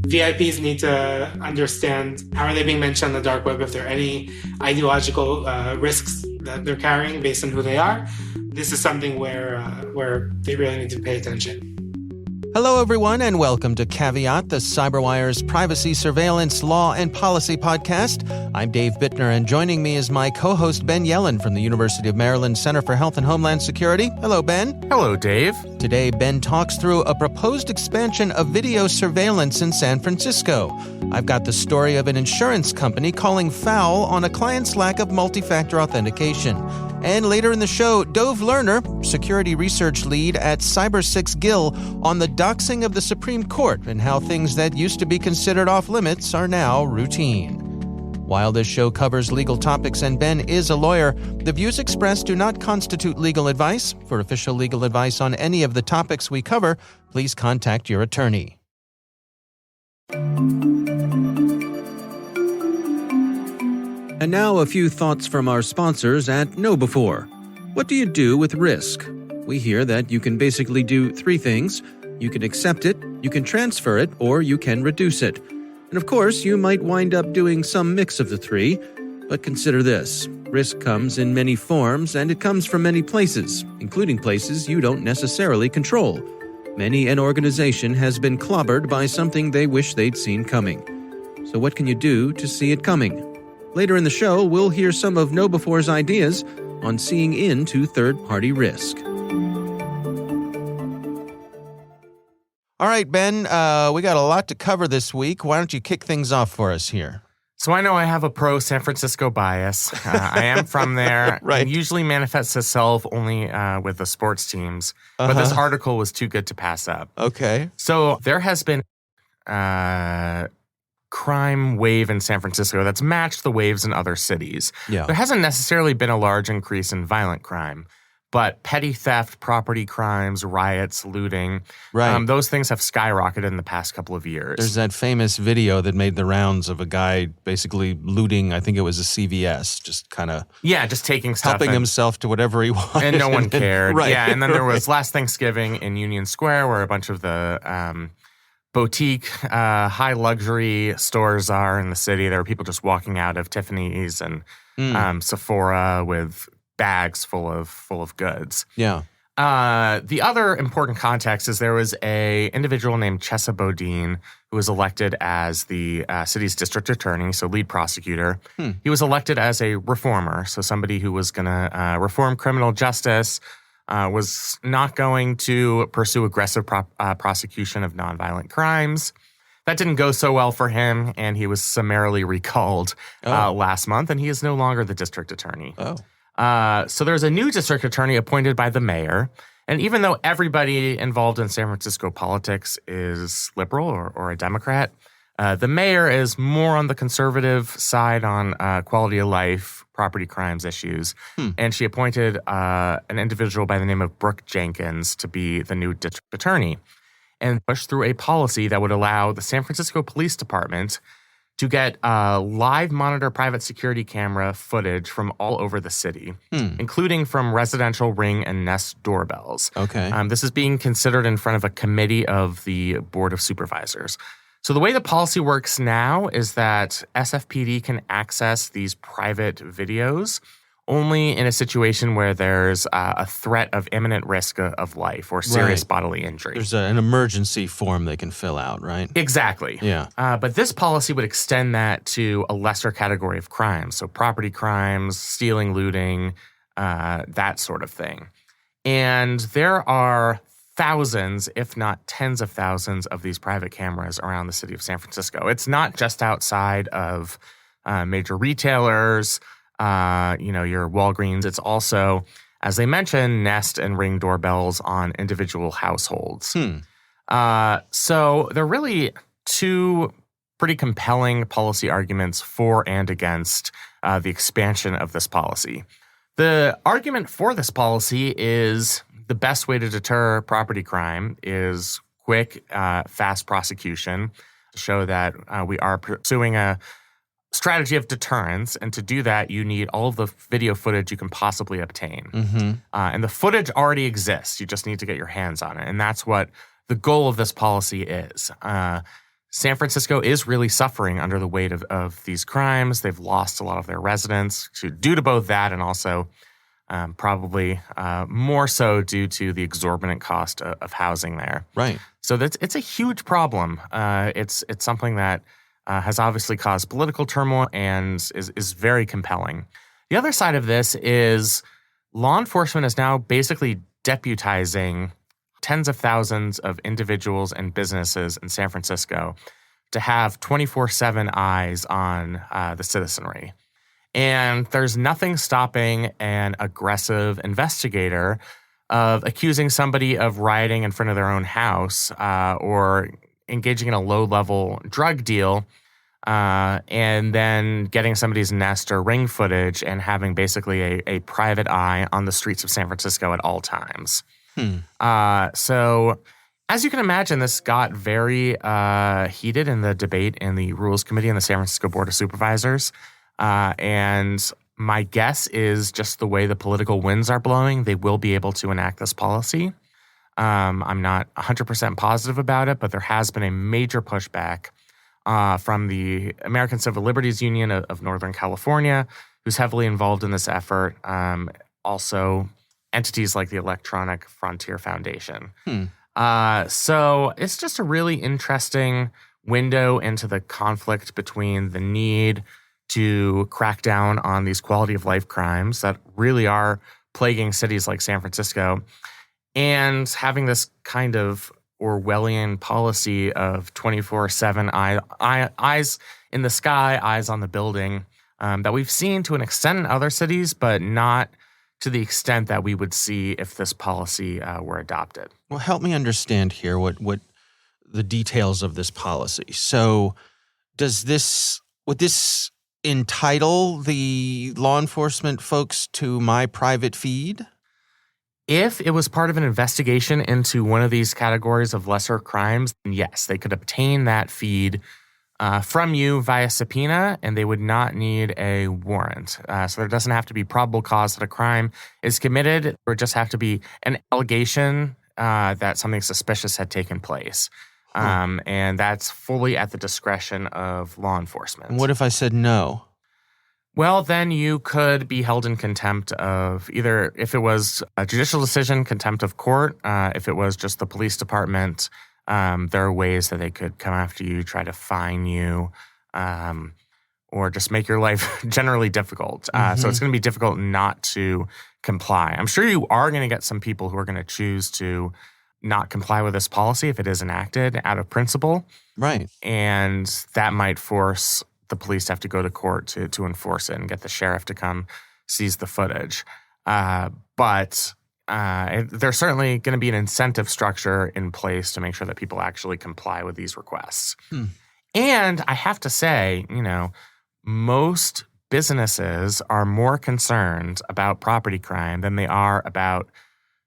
VIPs need to understand how are they being mentioned on the dark web, if there are any ideological risks that they're carrying based on who they are. This is something where they really need to pay attention. Hello, everyone, and welcome to Caveat, the CyberWire's privacy, surveillance, law, and policy podcast. I'm Dave Bittner, and joining me is my co-host Ben Yellen from the University of Maryland Center for Health and Homeland Security. Hello, Ben. Hello, Dave. Today, Ben talks through a proposed expansion of video surveillance in San Francisco. I've got the story of an insurance company calling foul on a client's lack of multi-factor authentication. And later in the show, Dov Lerner, security research lead at Cybersixgill, on the doxing of the Supreme Court and how things that used to be considered off-limits are now routine. While this show covers legal topics and Ben is a lawyer, the views expressed do not constitute legal advice. For official legal advice on any of the topics we cover, please contact your attorney. And now a few thoughts from our sponsors at KnowBe4. What do you do with risk? We hear that you can basically do three things. You can accept it, you can transfer it, or you can reduce it. And of course, you might wind up doing some mix of the three. But consider this. Risk comes in many forms, and it comes from many places, including places you don't necessarily control. Many an organization has been clobbered by something they wish they'd seen coming. So what can you do to see it coming? Later in the show, we'll hear some of KnowBe4's ideas on seeing into third-party risk. All right, Ben, we got a lot to cover this week. Why don't you kick things off for us here? So I know I have a pro-San Francisco bias. I am from there. Right. It usually manifests itself only with the sports teams. But this article was too good to pass up. Okay. So there has been crime wave in San Francisco that's matched the waves in other cities. Yeah. There hasn't necessarily been a large increase in violent crime, but petty theft, property crimes, riots, looting, those things have skyrocketed in the past couple of years. There's that famous video that made the rounds of a guy basically looting, I think it was a CVS, just kind of... Yeah, just taking stuff. Helping himself to whatever he wanted. And no one cared. Right. Yeah, and then there was last Thanksgiving in Union Square where a bunch of the... boutique, high luxury stores are in the city. There were people just walking out of Tiffany's and Sephora with bags full of goods. Yeah. The other important context is there was a individual named Chesa Bodine who was elected as the city's district attorney, so lead prosecutor. He was elected as a reformer, so somebody who was going to reform criminal justice, was not going to pursue aggressive prosecution of nonviolent crimes. That didn't go so well for him, and he was summarily recalled last month, and he is no longer the district attorney. So there's a new district attorney appointed by the mayor, and even though everybody involved in San Francisco politics is liberal or a Democrat, the mayor is more on the conservative side on quality of life, property crimes issues. And she appointed an individual by the name of Brooke Jenkins to be the new district attorney and push through a policy that would allow the San Francisco Police Department to get live monitor private security camera footage from all over the city, including from residential Ring and Nest doorbells. Okay. This is being considered in front of a committee of the Board of Supervisors. So the way the policy works now is that SFPD can access these private videos only in a situation where there's a threat of imminent risk of life or serious bodily injury. There's an emergency form they can fill out, right? Exactly. Yeah. But this policy would extend that to a lesser category of crimes, so property crimes, stealing, looting, that sort of thing. And there are thousands, if not tens of thousands of these private cameras around the city of San Francisco. It's not just outside of major retailers, your Walgreens. It's also, as they mentioned, Nest and Ring doorbells on individual households. So there are really two pretty compelling policy arguments for and against the expansion of this policy. The argument for this policy is the best way to deter property crime is quick, fast prosecution to show that we are pursuing a strategy of deterrence. And to do that, you need all of the video footage you can possibly obtain. And the footage already exists. You just need to get your hands on it. And that's what the goal of this policy is. San Francisco is really suffering under the weight of these crimes. They've lost a lot of their residents due to both that and also probably more so due to the exorbitant cost of housing there. Right. So it's a huge problem. It's something that has obviously caused political turmoil and is very compelling. The other side of this is law enforcement is now basically deputizing tens of thousands of individuals and businesses in San Francisco to have 24/7 eyes on the citizenry. And there's nothing stopping an aggressive investigator of accusing somebody of rioting in front of their own house or engaging in a low-level drug deal and then getting somebody's Nest or Ring footage and having basically a private eye on the streets of San Francisco at all times. So as you can imagine, this got very heated in the debate in the Rules Committee and the San Francisco Board of Supervisors. And my guess is just the way the political winds are blowing, they will be able to enact this policy. I'm not 100% positive about it, but there has been a major pushback from the American Civil Liberties Union of Northern California, who's heavily involved in this effort. Also, entities like the Electronic Frontier Foundation. So it's just a really interesting window into the conflict between the need to crack down on these quality of life crimes that really are plaguing cities like San Francisco and having this kind of Orwellian policy of 24/7 eyes in the sky, eyes on the building that we've seen to an extent in other cities, but not to the extent that we would see if this policy were adopted. Well, help me understand here what the details of this policy. So would this entitle the law enforcement folks to my private feed? If it was part of an investigation into one of these categories of lesser crimes, then yes, they could obtain that feed from you via subpoena, and they would not need a warrant. So there doesn't have to be probable cause that a crime is committed. There would just have to be an allegation that something suspicious had taken place. And that's fully at the discretion of law enforcement. And what if I said no? Well, then you could be held in contempt of either, if it was a judicial decision, contempt of court. If it was just the police department, there are ways that they could come after you, try to fine you, or just make your life generally difficult. So it's going to be difficult not to comply. I'm sure you are going to get some people who are going to choose to not comply with this policy if it is enacted out of principle. Right. And that might force the police to have to go to court to enforce it and get the sheriff to come seize the footage. But there's certainly going to be an incentive structure in place to make sure that people actually comply with these requests. And I have to say, most businesses are more concerned about property crime than they are about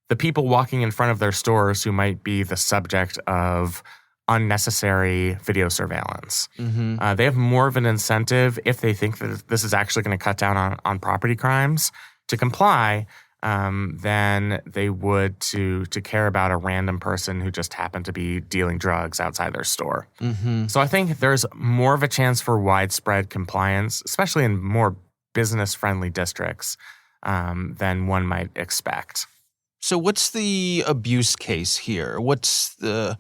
the people walking in front of their stores who might be the subject of unnecessary video surveillance. They have more of an incentive if they think that this is actually going to cut down on property crimes to comply than they would to care about a random person who just happened to be dealing drugs outside their store. So I think there's more of a chance for widespread compliance, especially in more business-friendly districts, than one might expect. So what's the abuse case here? What's the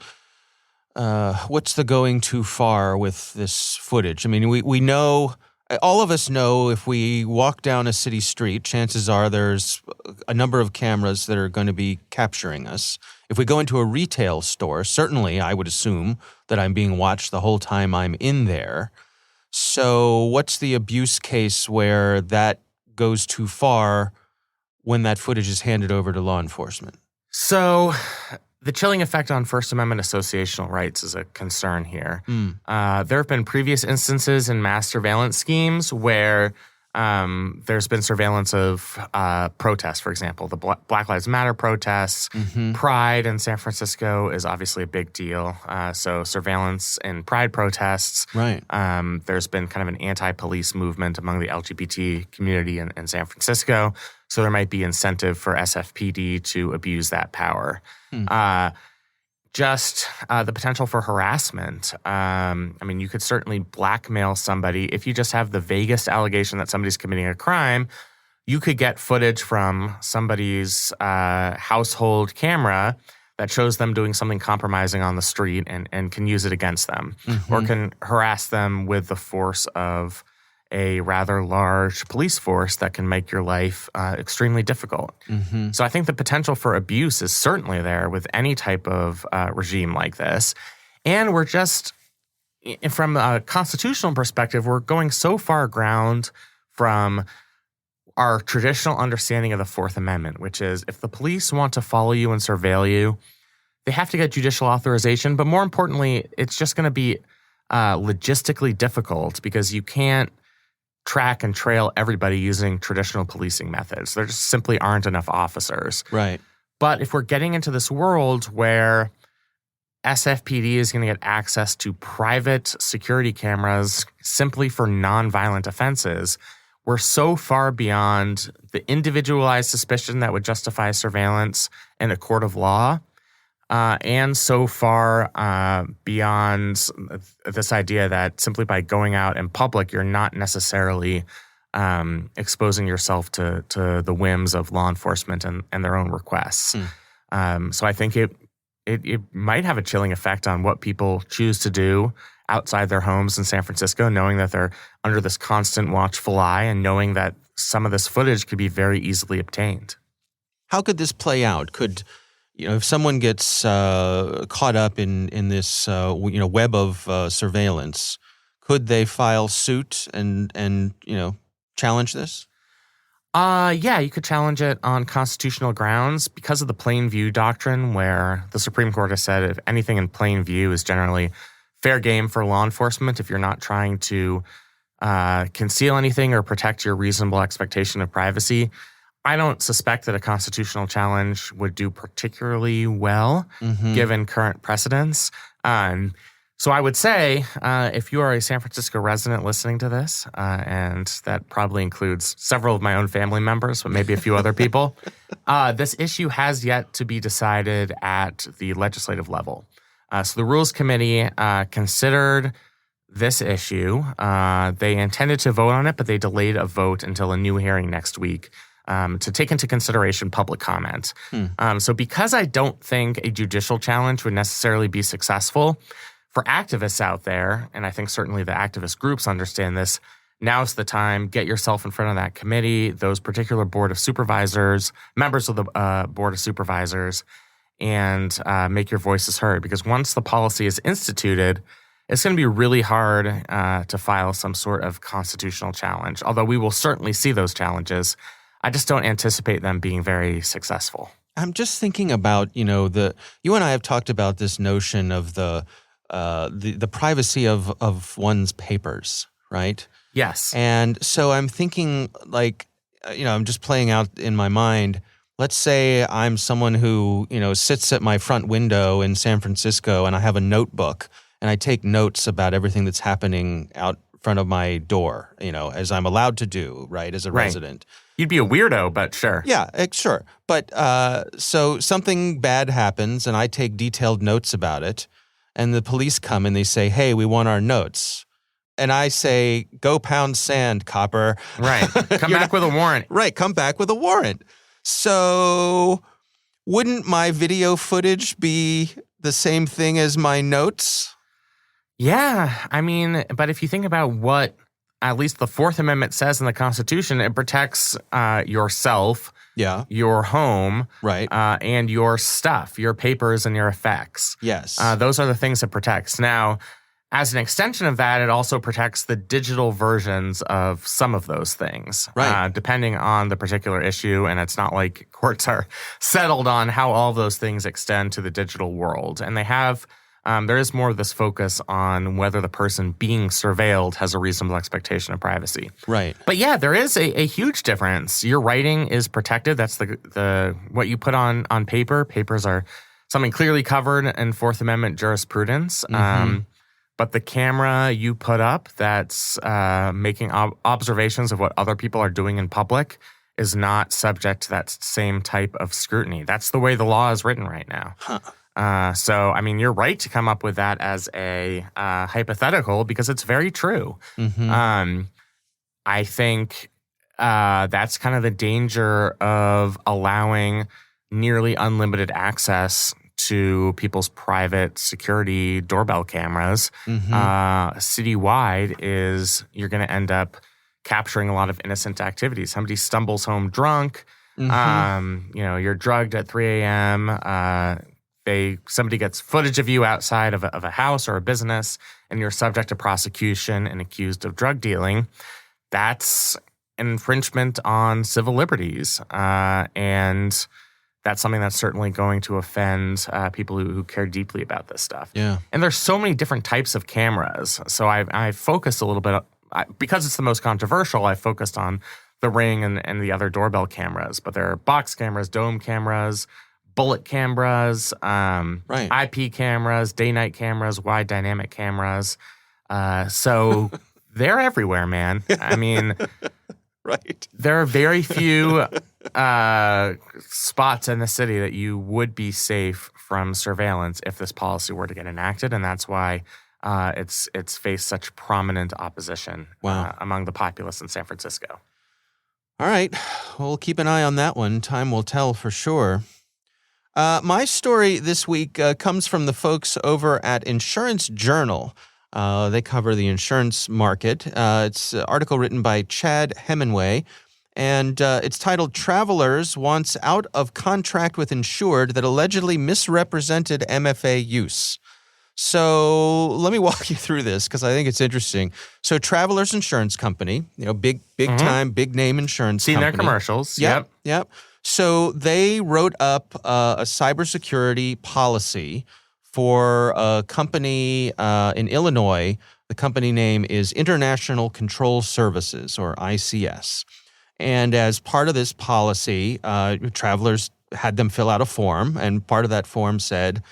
going too far with this footage? I mean, we know, all of us know if we walk down a city street, chances are there's a number of cameras that are going to be capturing us. If we go into a retail store, certainly I would assume that I'm being watched the whole time I'm in there. So what's the abuse case where that goes too far when that footage is handed over to law enforcement? So the chilling effect on First Amendment associational rights is a concern here. There have been previous instances in mass surveillance schemes where there's been surveillance of protests, for example, the Black Lives Matter protests. Pride in San Francisco is obviously a big deal. So surveillance in Pride protests. Right. There's been kind of an anti-police movement among the LGBT community in San Francisco. So there might be incentive for SFPD to abuse that power. just the potential for harassment. I mean, you could certainly blackmail somebody. If you just have the vaguest allegation that somebody's committing a crime, you could get footage from somebody's household camera that shows them doing something compromising on the street and can use it against them, or can harass them with the force of a rather large police force that can make your life extremely difficult. So I think the potential for abuse is certainly there with any type of regime like this. And we're just, from a constitutional perspective, we're going so far aground from our traditional understanding of the Fourth Amendment, which is if the police want to follow you and surveil you, they have to get judicial authorization. But more importantly, it's just going to be logistically difficult because you can't track and trail everybody using traditional policing methods. There just simply aren't enough officers. Right. But if we're getting into this world where SFPD is going to get access to private security cameras simply for nonviolent offenses, we're so far beyond the individualized suspicion that would justify surveillance in a court of law, and so far beyond this idea that simply by going out in public, you're not necessarily exposing yourself to the whims of law enforcement and their own requests. So I think it might have a chilling effect on what people choose to do outside their homes in San Francisco, knowing that they're under this constant watchful eye and knowing that some of this footage could be very easily obtained. How could this play out? Could, if someone gets caught up in this web of surveillance, could they file suit and challenge this? Yeah, you could challenge it on constitutional grounds because of the plain view doctrine, where the Supreme Court has said if anything in plain view is generally fair game for law enforcement if you're not trying to conceal anything or protect your reasonable expectation of privacy. I don't suspect that a constitutional challenge would do particularly well given current precedents. So I would say if you are a San Francisco resident listening to this, and that probably includes several of my own family members, but maybe a few other people, this issue has yet to be decided at the legislative level. So the Rules Committee considered this issue. They intended to vote on it, but they delayed a vote until a new hearing next week to take into consideration public comment. So because I don't think a judicial challenge would necessarily be successful, for activists out there, and I think certainly the activist groups understand this, now's the time. Get yourself in front of that committee, those particular board of supervisors, members of the board of supervisors, and make your voices heard. Because once the policy is instituted, it's going to be really hard to file some sort of constitutional challenge. Although we will certainly see those challenges, I just don't anticipate them being very successful. I'm just thinking about, you and I have talked about this notion of the privacy of one's papers, right? Yes. And so I'm thinking I'm just playing out in my mind. Let's say I'm someone who, sits at my front window in San Francisco and I have a notebook and I take notes about everything that's happening out front of my door, as I'm allowed to do, right, as a resident. You'd be a weirdo, but sure. Yeah, sure. But so something bad happens and I take detailed notes about it, and the police come and they say, hey, we want our notes. And I say, go pound sand, copper. Right. Come back with a warrant. Right. Come back with a warrant. So wouldn't my video footage be the same thing as my notes? Yeah. I mean, but if you think about what at least the Fourth Amendment says in the Constitution, it protects yourself, your home, right, and your stuff, your papers and your effects. Yes. Those are the things it protects. Now, as an extension of that, it also protects the digital versions of some of those things, right, depending on the particular issue. And it's not like courts are settled on how all of those things extend to the digital world. And they have, there is more of this focus on whether the person being surveilled has a reasonable expectation of privacy. Right. But yeah, there is a huge difference. Your writing is protected. That's the what you put on paper. Papers are something clearly covered in Fourth Amendment jurisprudence. But the camera you put up that's making observations of what other people are doing in public is not subject to that same type of scrutiny. That's the way the law is written right now. So, I mean, you're right to come up with that as a hypothetical because it's very true. I think that's kind of the danger of allowing nearly unlimited access to people's private security doorbell cameras citywide is you're going to end up capturing a lot of innocent activities. Somebody stumbles home drunk, you're drugged at 3 a.m., somebody gets footage of you outside of a house or a business, and you're subject to prosecution and accused of drug dealing. That's an infringement on civil liberties, and that's something that's certainly going to offend people who care deeply about this stuff. Yeah. And there's so many different types of cameras. So I focused a little bit, because it's the most controversial, I focused on the Ring and the other doorbell cameras. But there are box cameras, dome cameras, bullet cameras, IP cameras, day-night cameras, wide dynamic cameras. So they're everywhere, man. I mean, right. There are very few spots in the city that you would be safe from surveillance if this policy were to get enacted, and that's why it's faced such prominent opposition among the populace in San Francisco. All right. We'll keep an eye on that one. Time will tell for sure. My story this week comes from the folks over at Insurance Journal. They cover the insurance market. It's an article written by Chad Hemingway, and it's titled Travelers Wants Out of Contract with Insured That Allegedly Misrepresented MFA Use. So let me walk you through this because I think it's interesting. So Travelers Insurance Company, big time, big name insurance company. Seen their commercials. Yep. So they wrote up a cybersecurity policy for a company in Illinois. The company name is International Control Services, or ICS. And as part of this policy, Travelers had them fill out a form, and part of that form said,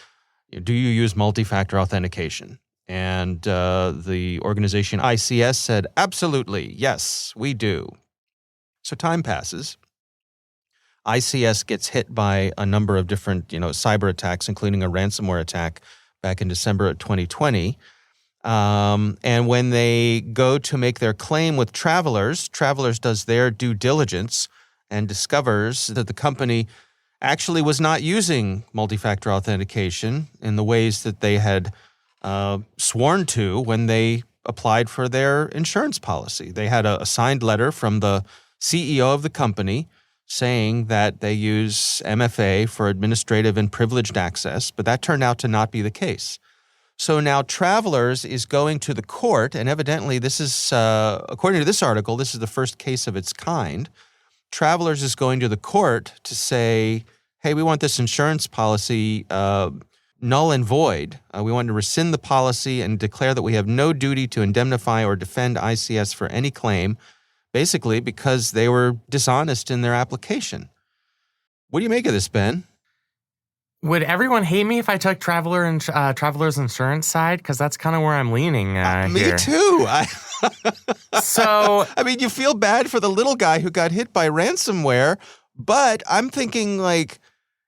do you use multi-factor authentication? And the organization ICS said, absolutely, yes, we do. So time passes. ICS gets hit by a number of different, cyber attacks, including a ransomware attack back in December of 2020. And when they go to make their claim with Travelers does their due diligence and discovers that the company actually was not using multi-factor authentication in the ways that they had sworn to when they applied for their insurance policy. They had a signed letter from the CEO of the company saying that they use MFA for administrative and privileged access, but that turned out to not be the case. So now Travelers is going to the court, and evidently this is, according to this article, this is the first case of its kind. Travelers is going to the court to say, hey, we want this insurance policy null and void. We want to rescind the policy and declare that we have no duty to indemnify or defend ICS for any claim, basically because they were dishonest in their application. What do you make of this, Ben? Would everyone hate me if I took Travelers Insurance side? Because that's kind of where I'm leaning here. Me too. So, I mean, you feel bad for the little guy who got hit by ransomware, but I'm thinking like,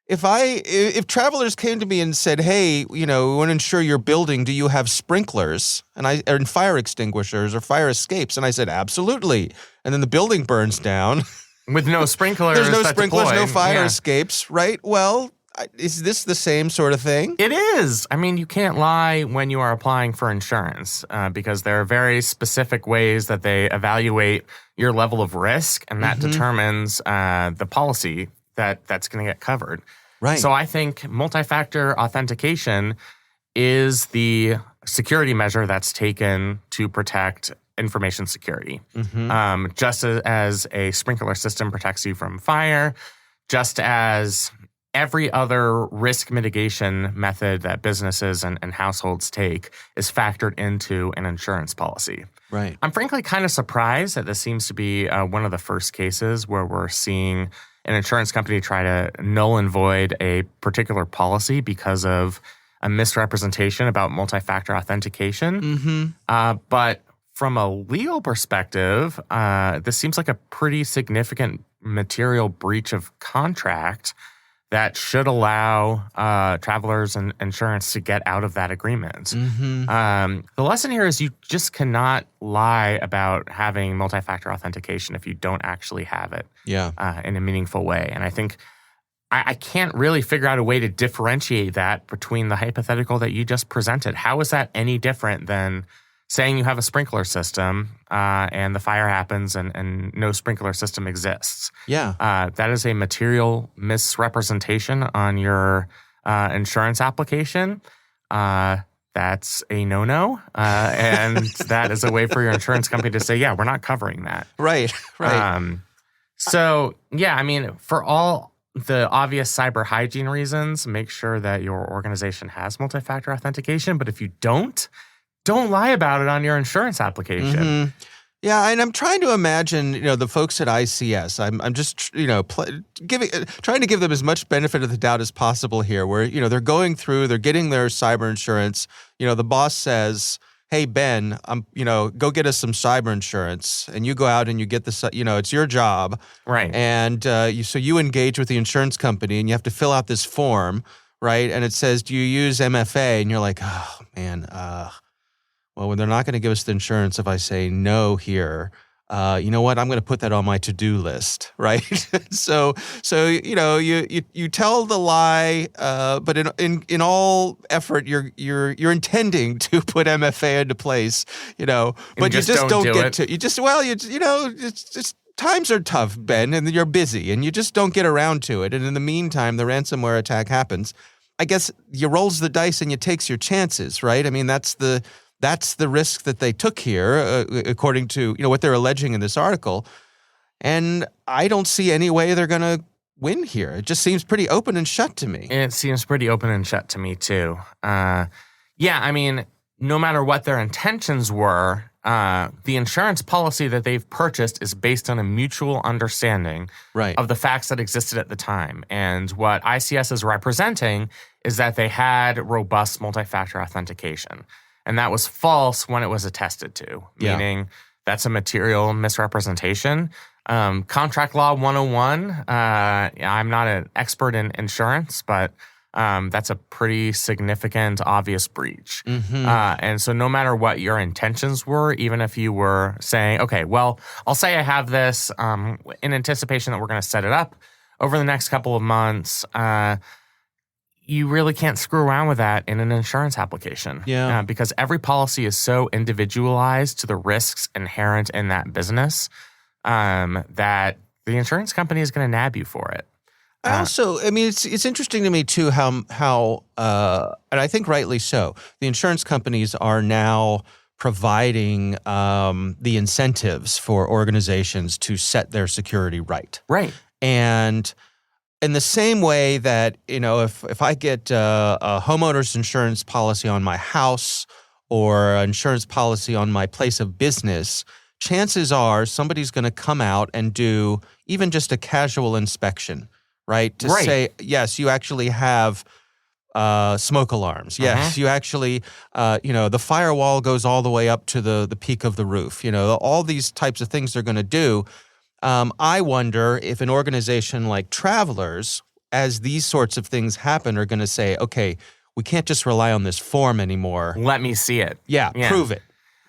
if Travelers came to me and said, hey, we want to insure your building, do you have sprinklers and fire extinguishers or fire escapes? And I said, absolutely. And then the building burns down. With no sprinklers. There's no sprinklers, deploy. no fire escapes, right? Well, is this the same sort of thing? It is. I mean, you can't lie when you are applying for insurance because there are very specific ways that they evaluate your level of risk, and that determines the policy that's going to get covered. Right. So I think multi-factor authentication is the security measure that's taken to protect information security. Just as a sprinkler system protects you from fire, just as every other risk mitigation method that businesses and households take is factored into an insurance policy. Right. I'm frankly kind of surprised that this seems to be one of the first cases where we're seeing an insurance company try to null and void a particular policy because of a misrepresentation about multi-factor authentication. But from a legal perspective, this seems like a pretty significant material breach of contract that should allow travelers and insurance to get out of that agreement. The lesson here is you just cannot lie about having multi-factor authentication if you don't actually have it in a meaningful way. And I think I can't really figure out a way to differentiate that between the hypothetical that you just presented. How is that any different than saying you have a sprinkler system and the fire happens and no sprinkler system exists? That is a material misrepresentation on your insurance application. That's a no-no. And that is a way for your insurance company to say, yeah, we're not covering that. Right. So, yeah, I mean, for all the obvious cyber hygiene reasons, make sure that your organization has multi-factor authentication. But if you don't lie about it on your insurance application. Yeah, and I'm trying to imagine, the folks at ICS. I'm just, trying to give them as much benefit of the doubt as possible here. Where they're going through, they're getting their cyber insurance. The boss says, "Hey Ben, go get us some cyber insurance," and you go out and you get the, it's your job, right? And so you engage with the insurance company, and you have to fill out this form, right? And it says, "Do you use MFA?" And you're like, "Oh man, well, when they're not going to give us the insurance if I say no here, you know what? I'm going to put that on my to-do list," right? so you tell the lie, but in all effort, you're intending to put MFA into place, but you just don't get to. You just it's just times are tough, Ben, and you're busy, and you just don't get around to it. And in the meantime, the ransomware attack happens. I guess you rolls the dice and you takes your chances, right? I mean, that's the risk that they took here, according to what they're alleging in this article. And I don't see any way they're going to win here. It just seems pretty open and shut to me. It seems pretty open and shut to me too. I mean, no matter what their intentions were, the insurance policy that they've purchased is based on a mutual understanding of the facts that existed at the time. And what ICS is representing is that they had robust multi-factor authentication. And that was false when it was attested to, meaning that's a material misrepresentation. Contract Law 101, I'm not an expert in insurance, but that's a pretty significant, obvious breach. And so no matter what your intentions were, even if you were saying, okay, well, I'll say I have this in anticipation that we're going to set it up over the next couple of months, you really can't screw around with that in an insurance application. Because every policy is so individualized to the risks inherent in that business that the insurance company is going to nab you for it. It's interesting to me too how and I think rightly so, the insurance companies are now providing the incentives for organizations to set their security right. And in the same way that, if I get a homeowner's insurance policy on my house or an insurance policy on my place of business, chances are somebody's going to come out and do even just a casual inspection, right? To say, yes, you actually have smoke alarms. Yes, you actually, the firewall goes all the way up to the peak of the roof. All these types of things they're going to do. I wonder if an organization like Travelers, as these sorts of things happen, are going to say, okay, we can't just rely on this form anymore. Let me see it. Yeah, prove it,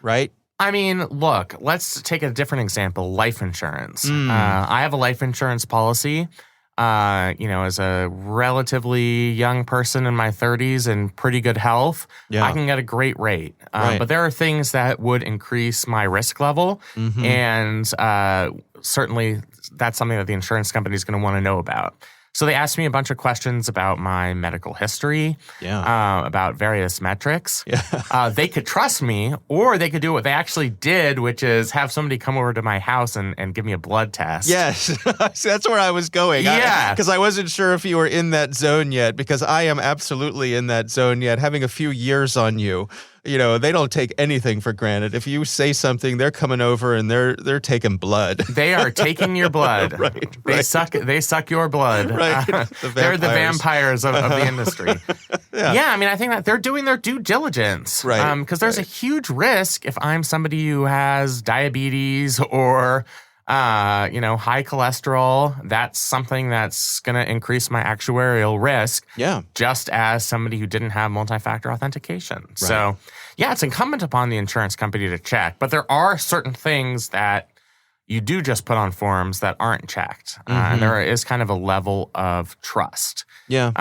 right? I mean, look, let's take a different example, life insurance. I have a life insurance policy. As a relatively young person in my 30s and pretty good health, I can get a great rate. But there are things that would increase my risk level. And certainly that's something that the insurance company is going to want to know about. So they asked me a bunch of questions about my medical history, about various metrics. They could trust me, or they could do what they actually did, which is have somebody come over to my house and give me a blood test. Yes, that's where I was going. Because I wasn't sure if you were in that zone yet, because I am absolutely in that zone yet, having a few years on you. They don't take anything for granted. If you say something, they're coming over and they're taking blood. They are taking your blood. They suck your blood. They're the vampires of the industry. I mean, I think that they're doing their due diligence. Because there's a huge risk if I'm somebody who has diabetes or High cholesterol, that's something that's going to increase my actuarial risk. Yeah. Just as somebody who didn't have multi-factor authentication. Right. So, yeah, it's incumbent upon the insurance company to check. But there are certain things that you do just put on forms that aren't checked. And there is kind of a level of trust. Yeah.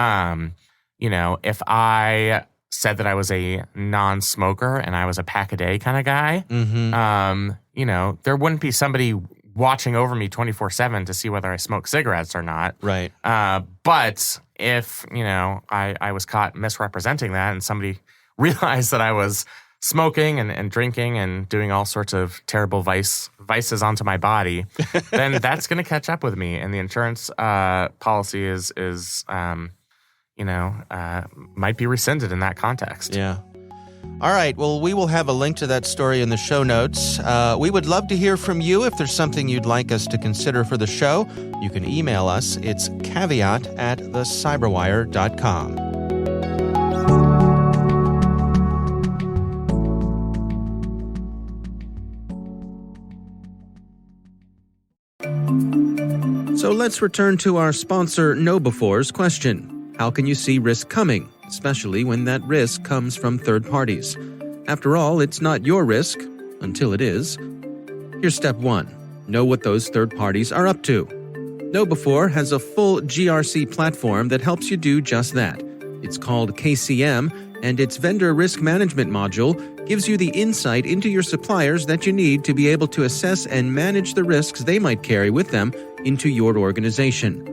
If I said that I was a non-smoker and I was a pack-a-day kind of guy, there wouldn't be somebody watching over me 24/7 to see whether I smoke cigarettes or not. Right. But if, I was caught misrepresenting that and somebody realized that I was smoking and drinking and doing all sorts of terrible vices onto my body, then that's going to catch up with me. And the insurance policy might be rescinded in that context. Yeah. All right. Well, we will have a link to that story in the show notes. We would love to hear from you. If there's something you'd like us to consider for the show, you can email us. It's caveat@thecyberwire.com. So let's return to our sponsor KnowBefore's question. How can you see risk coming, especially when that risk comes from third parties? After all, it's not your risk until it is. Here's step 1. Know what those third parties are up to. KnowBefore has a full GRC platform that helps you do just that. It's called KCM, and its vendor risk management module gives you the insight into your suppliers that you need to be able to assess and manage the risks they might carry with them into your organization.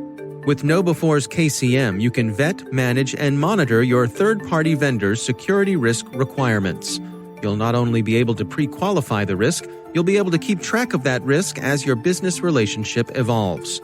With KnowBefore's KCM, you can vet, manage, and monitor your third-party vendors' security risk requirements. You'll not only be able to pre-qualify the risk, you'll be able to keep track of that risk as your business relationship evolves.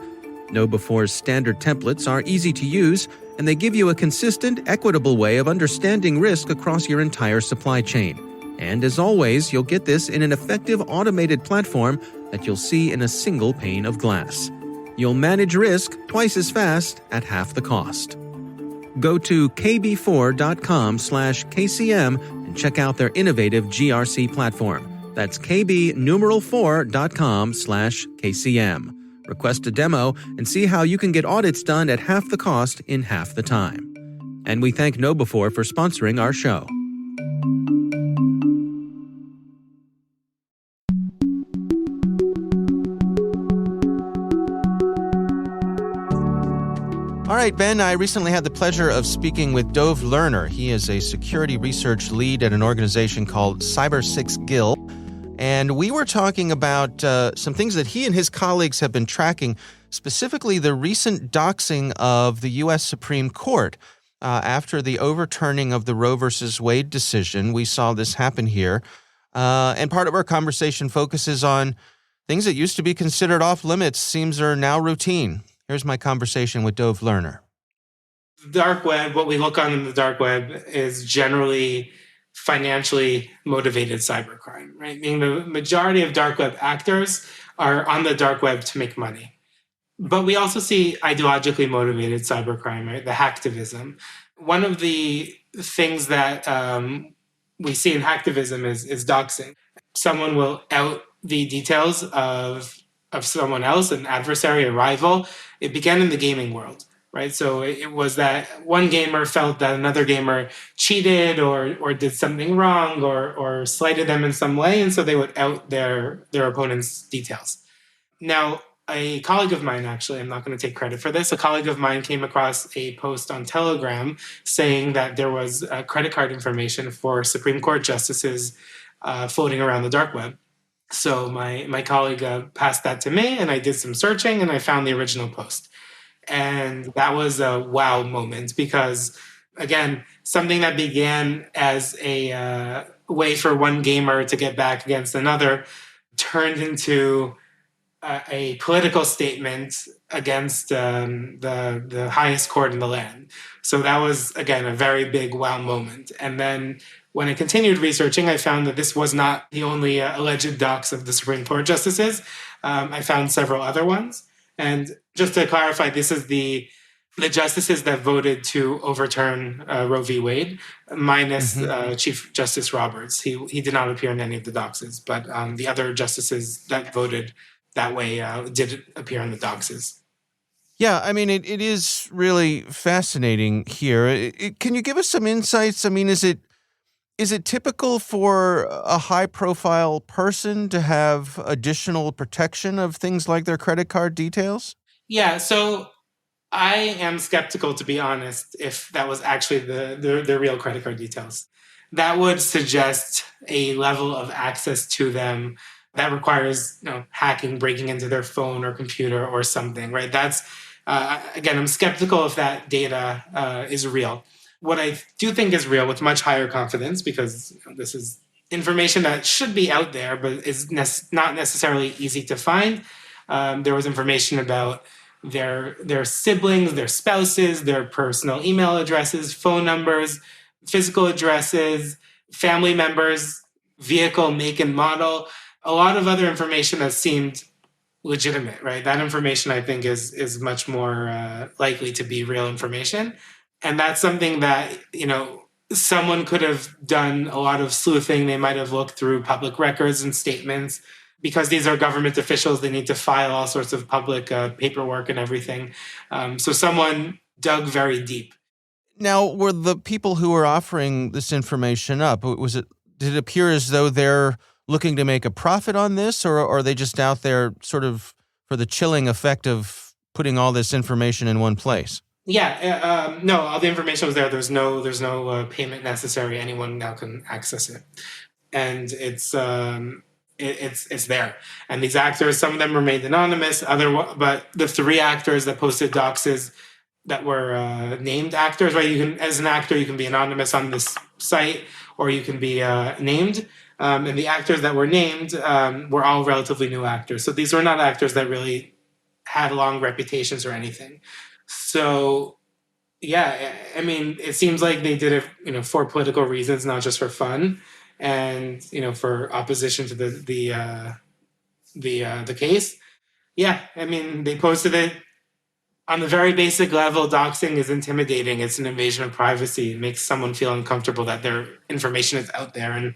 KnowBefore's standard templates are easy to use, and they give you a consistent, equitable way of understanding risk across your entire supply chain. And as always, you'll get this in an effective automated platform that you'll see in a single pane of glass. You'll manage risk twice as fast at half the cost. Go to kb4.com/KCM and check out their innovative GRC platform. That's kb4.com/KCM. Request a demo and see how you can get audits done at half the cost in half the time. And we thank KnowBefore for sponsoring our show. All right, Ben, I recently had the pleasure of speaking with Dov Lerner. He is a security research lead at an organization called Cybersixgill. And we were talking about some things that he and his colleagues have been tracking, specifically the recent doxing of the U.S. Supreme Court. After the overturning of the Roe v. Wade decision, we saw this happen here. And part of our conversation focuses on things that used to be considered off limits seems are now routine. Here's my conversation with Dov Lerner. The dark web, what we look on in the dark web is generally financially motivated cybercrime, right? Meaning the majority of dark web actors are on the dark web to make money. But we also see ideologically motivated cybercrime, right? The hacktivism. One of the things that we see in hacktivism is doxing. Someone will out the details of someone else, an adversary, a rival. It began in the gaming world, right? So it was that one gamer felt that another gamer cheated or did something wrong or slighted them in some way, and so they would out their opponent's details. Now, a colleague of mine, actually, I'm not going to take credit for this, a colleague of mine came across a post on Telegram saying that there was credit card information for Supreme Court justices floating around the dark web. So my colleague passed that to me, and I did some searching, and I found the original post. And that was a wow moment because, again, something that began as a way for one gamer to get back against another turned into a political statement against the highest court in the land. So that was, again, a very big wow moment. And then when I continued researching, I found that this was not the only alleged dox of the Supreme Court justices. I found several other ones. And just to clarify, this is the justices that voted to overturn Roe v. Wade, minus Chief Justice Roberts. He did not appear in any of the doxes, but the other justices that voted that way did appear on the doxes. Yeah, I mean, it is really fascinating here. Can you give us some insights? I mean, is it typical for a high-profile person to have additional protection of things like their credit card details? Yeah, so I am skeptical, to be honest, if that was actually the real credit card details. That would suggest a level of access to them that requires, hacking, breaking into their phone or computer or something, right? That's again, I'm skeptical if that data is real. What I do think is real with much higher confidence, because this is information that should be out there, but is not necessarily easy to find. There was information about their siblings, their spouses, their personal email addresses, phone numbers, physical addresses, family members, vehicle make and model, a lot of other information that seemed legitimate, right? That information, I think, is much more likely to be real information. And that's something that, someone could have done a lot of sleuthing. They might have looked through public records and statements. Because these are government officials, they need to file all sorts of public paperwork and everything. So someone dug very deep. Now, were the people who were offering this information up, did it appear as though they're looking to make a profit on this, or are they just out there sort of for the chilling effect of putting all this information in one place? Yeah, no, all the information was there. There's no payment necessary. Anyone now can access it, and it's there. And these actors, some of them remained anonymous. But the 3 actors that posted doxes that were named actors, right? You can, as an actor, you can be anonymous on this site, or you can be named. And the actors that were named were all relatively new actors. So these were not actors that really had long reputations or anything. So, yeah, I mean, it seems like they did it, for political reasons, not just for fun, and for opposition to the case. Yeah, I mean, they posted it on the very basic level. Doxing is intimidating. It's an invasion of privacy. It makes someone feel uncomfortable that their information is out there, and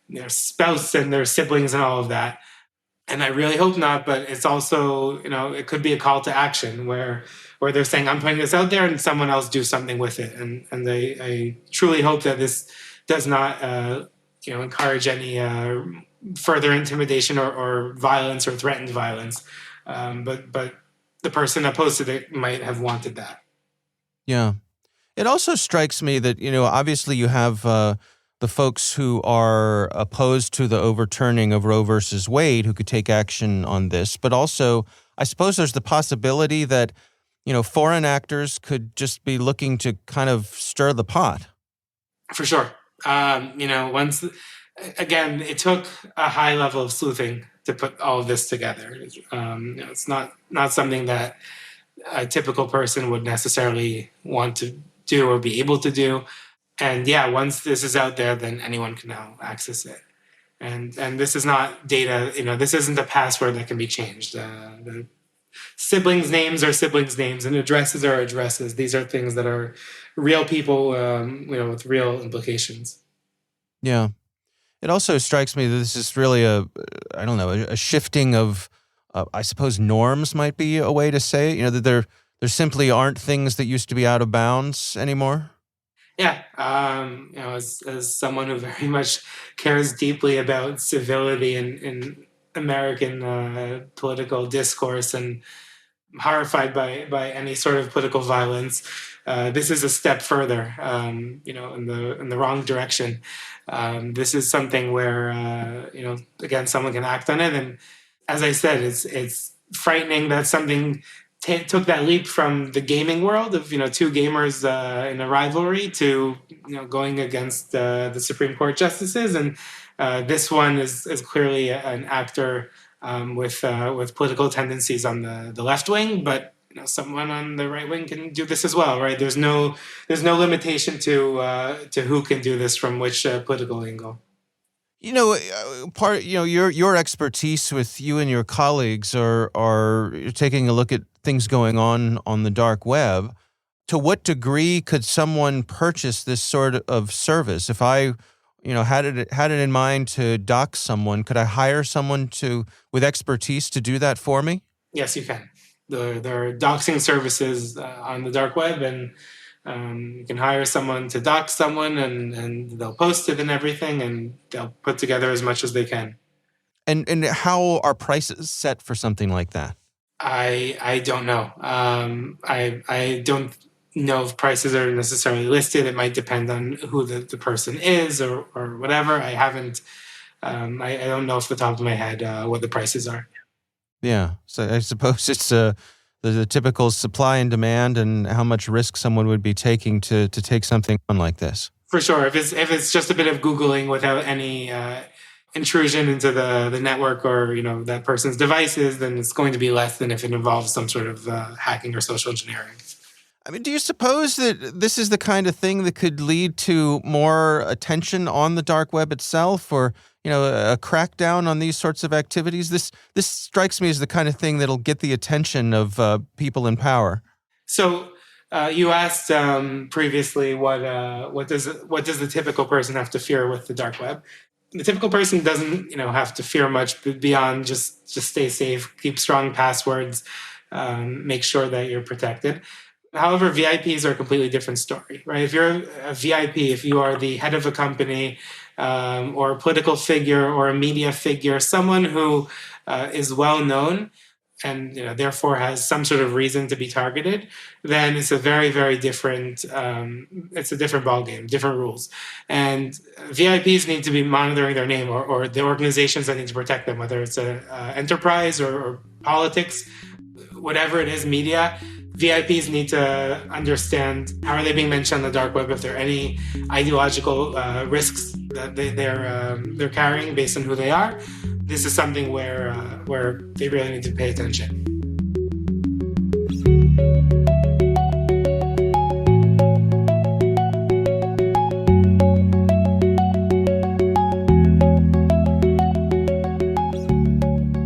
their spouse and their siblings and all of that. And I really hope not, but it's also, it could be a call to action where they're saying, I'm putting this out there and someone else do something with it. And I truly hope that this does not, encourage any further intimidation or violence or threatened violence. But the person that posted it might have wanted that. Yeah. It also strikes me that, obviously you have the folks who are opposed to the overturning of Roe versus Wade who could take action on this. But also, I suppose there's the possibility that, foreign actors could just be looking to kind of stir the pot. For sure. Once, again, it took a high level of sleuthing to put all of this together. It's not something that a typical person would necessarily want to do or be able to do. And yeah, once this is out there, then anyone can now access it. And this is not data, this isn't a password that can be changed. The siblings' names are siblings' names, and addresses are addresses. These are things that are real people, with real implications. Yeah. It also strikes me that this is really a shifting of, I suppose, norms might be a way to say it, that there simply aren't things that used to be out of bounds anymore. Yeah, as someone who very much cares deeply about civility in American political discourse, and horrified by any sort of political violence, this is a step further, in the wrong direction. This is something where, again, someone can act on it, and as I said, it's frightening that something took that leap from the gaming world of 2 gamers in a rivalry to going against the Supreme Court justices, and this one is clearly an actor with political tendencies on the left wing, but someone on the right wing can do this as well, right? There's no limitation to who can do this from which political angle. Your expertise with you and your colleagues are taking a look at things going on the dark web. To what degree could someone purchase this sort of service? If I had it in mind to dox someone, could I hire someone with expertise to do that for me? Yes, you can. There are doxing services on the dark web, and you can hire someone to dox someone, and they'll post it and everything, and they'll put together as much as they can. And how are prices set for something like that? I don't know. I don't know if prices are necessarily listed. It might depend on who the person is or whatever. I haven't. I don't know off the top of my head what the prices are. Yeah, so I suppose it's the typical supply and demand, and how much risk someone would be taking to take something on like this. For sure, if it's just a bit of Googling without any intrusion into the network or that person's devices, then it's going to be less than if it involves some sort of hacking or social engineering. I mean, do you suppose that this is the kind of thing that could lead to more attention on the dark web itself, or a crackdown on these sorts of activities? This strikes me as the kind of thing that'll get the attention of people in power. So you asked previously what does the typical person have to fear with the dark web? The typical person doesn't have to fear much beyond just stay safe, keep strong passwords, make sure that you're protected. However, VIPs are a completely different story, right? If you're a VIP, if you are the head of a company or a political figure or a media figure, someone who is well known and therefore has some sort of reason to be targeted, then it's a very, very different. It's a different ballgame, different rules, and VIPs need to be monitoring their name or the organizations that need to protect them, whether it's a enterprise or politics, whatever it is, media. VIPs need to understand how are they being mentioned on the dark web, if there are any ideological risks that they're carrying based on who they are. This is something where they really need to pay attention.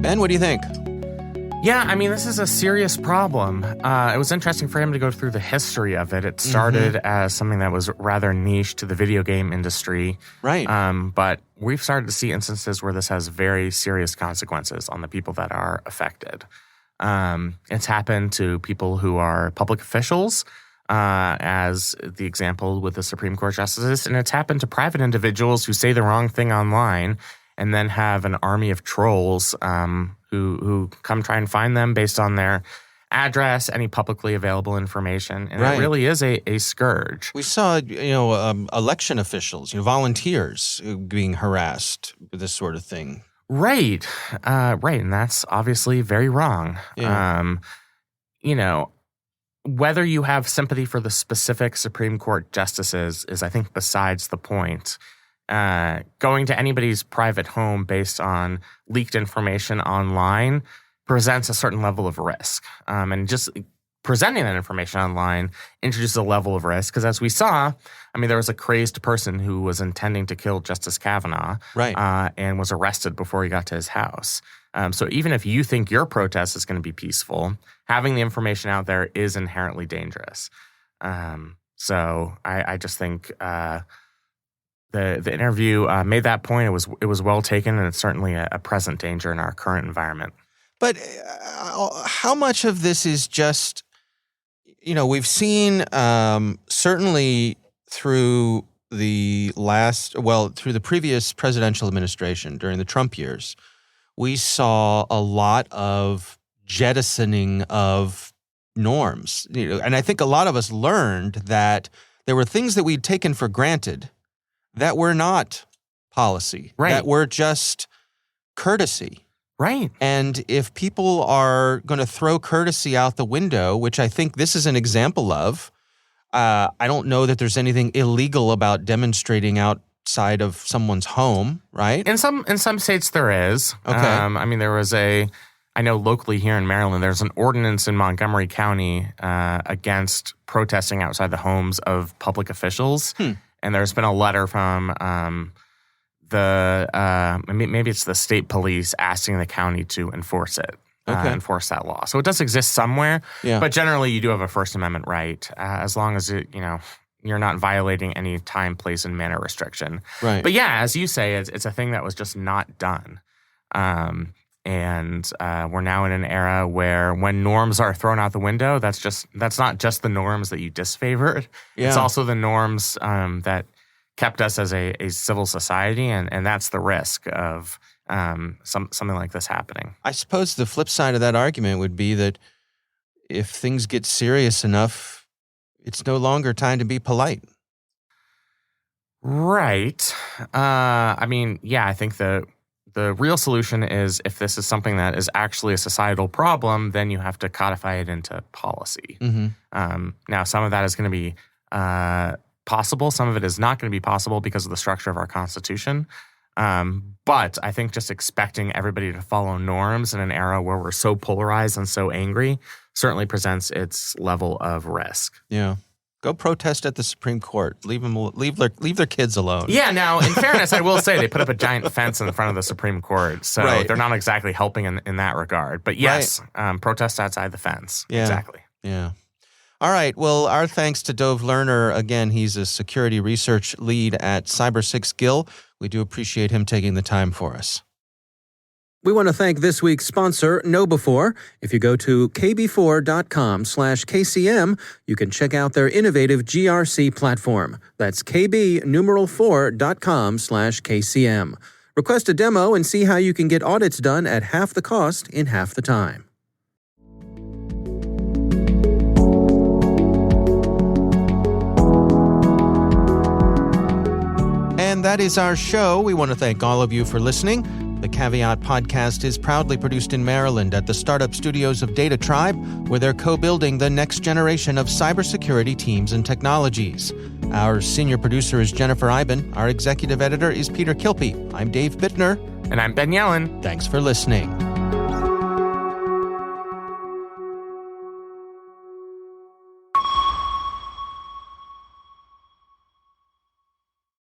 Ben, what do you think? Yeah, I mean, this is a serious problem. It was interesting for him to go through the history of it. It started as something that was rather niche to the video game industry. Right. But we've started to see instances where this has very serious consequences on the people that are affected. It's happened to people who are public officials, as the example with the Supreme Court justices, and it's happened to private individuals who say the wrong thing online and then have an army of trolls who come try and find them based on their address, any publicly available information. And It really is a scourge. We saw, election officials, volunteers being harassed with this sort of thing. Right. And that's obviously very wrong. Yeah. Whether you have sympathy for the specific Supreme Court justices is, I think, besides the point. Going to anybody's private home based on leaked information online presents a certain level of risk. And just presenting that information online introduces a level of risk because, as we saw, there was a crazed person who was intending to kill Justice Kavanaugh and was arrested before he got to his house. So even if you think your protest is going to be peaceful, having the information out there is inherently dangerous. So I just think the interview made that point. It was well taken, and it's certainly a present danger in our current environment. But how much of this is just, we've seen certainly through the previous presidential administration during the Trump years, we saw a lot of jettisoning of norms. And I think a lot of us learned that there were things that we'd taken for granted that were not policy, that were just courtesy. Right. And if people are going to throw courtesy out the window, which I think this is an example of, I don't know that there's anything illegal about demonstrating outside of someone's home, right? In some states there is. Okay. There was I know locally here in Maryland, there's an ordinance in Montgomery County against protesting outside the homes of public officials. And there's been a letter from maybe it's the state police asking the county to enforce it, enforce that law. So it does exist somewhere, but generally you do have a First Amendment right as long as you're not violating any time, place, and manner restriction. Right. But yeah, as you say, it's a thing that was just not done. And we're now in an era where when norms are thrown out the window, that's not just the norms that you disfavored. Yeah. It's also the norms that kept us as a civil society, and that's the risk of something like this happening. I suppose the flip side of that argument would be that if things get serious enough, it's no longer time to be polite. Right. I mean, yeah, I think the real solution is if this is something that is actually a societal problem, then you have to codify it into policy. Mm-hmm. Now, some of that is going to be possible. Some of it is not going to be possible because of the structure of our Constitution. But I think just expecting everybody to follow norms in an era where we're so polarized and so angry certainly presents its level of risk. Yeah. Go protest at the Supreme Court. Leave their kids alone. Yeah. Now, in fairness, I will say they put up a giant fence in front of the Supreme Court, so Right. they're not exactly helping in that regard. But yes, protest outside the fence. Yeah. Exactly. Yeah. All right. Well, our thanks to Dov Lerner. Again, he's a security research lead at Cybersixgill. We do appreciate him taking the time for us. We want to thank this week's sponsor, KnowBe4. If you go to kb4.com/KCM, you can check out their innovative GRC platform. That's kb4.com/KCM. Request a demo and see how you can get audits done at half the cost in half the time. And that is our show. We want to thank all of you for listening. The Caveat podcast is proudly produced in Maryland at the startup studios of Data Tribe, where they're co-building the next generation of cybersecurity teams and technologies. Our senior producer is Jennifer Iben. Our executive editor is Peter Kilpie. I'm Dave Bittner. And I'm Ben Yellen. Thanks for listening.